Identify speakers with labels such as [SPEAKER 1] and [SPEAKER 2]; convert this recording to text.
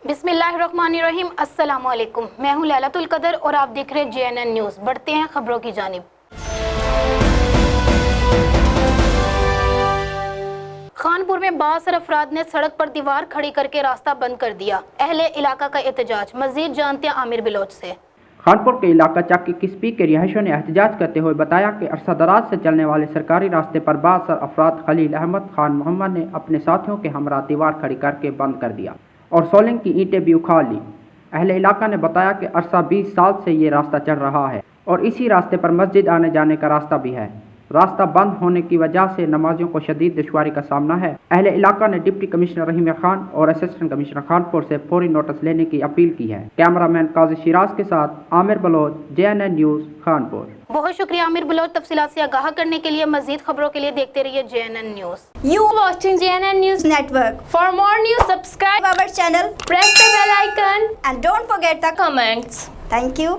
[SPEAKER 1] बिस्मिल्लाहिर्रहमानिर्रहीम, अस्सलाम वालेकुम। मैं हूं लैलतुल कदर और आप देख रहे हैं JNN न्यूज़। बढ़ते हैं खबरों की जानिब। खानपुर में 62 अफराद ने सड़क पर दीवार खड़ी करके रास्ता बंद कर दिया। अहले इलाका का एहतजाज। मजीद जानते हैं आमिर बिलोच से।
[SPEAKER 2] खानपुर के इलाका चक्की किस्पी के रिहायशियों ने एहतजाज करते हुए बताया कि अरसा दराज से चलने वाले सरकारी रास्ते पर 62 अफराद खलील अहमद खान मोहम्मद ने अपने साथियों के हमरा दीवार खड़ी करके बंद कर दिया और सोलिंग की ईंटें भी उखाड़ ली। अहले इलाका ने बताया कि अरसा 20 साल से ये रास्ता चल रहा है और इसी रास्ते पर मस्जिद आने जाने का रास्ता भी है। रास्ता बंद होने की वजह से नमाजियों को शदीद दुश्वारी का सामना है। अहले इलाका ने डिप्टी कमिश्नर रहीम खान और असिस्टेंट कमिश्नर खानपुर से फौरी नोटिस लेने की अपील की है। कैमरामैन काजी शिराज के साथ आमिर बलोच, JNN न्यूज़, खानपुर।
[SPEAKER 1] बहुत शुक्रिया आमिर बलोच। तफसीलात से आगाह करने के लिए मजीद खबरों के लिए देखते रहिए JNN news.
[SPEAKER 3] You watching JNN News Network.
[SPEAKER 4] For more news, subscribe
[SPEAKER 3] Our channel
[SPEAKER 4] press the bell icon
[SPEAKER 3] and don't forget the
[SPEAKER 4] comments.
[SPEAKER 3] Thank you.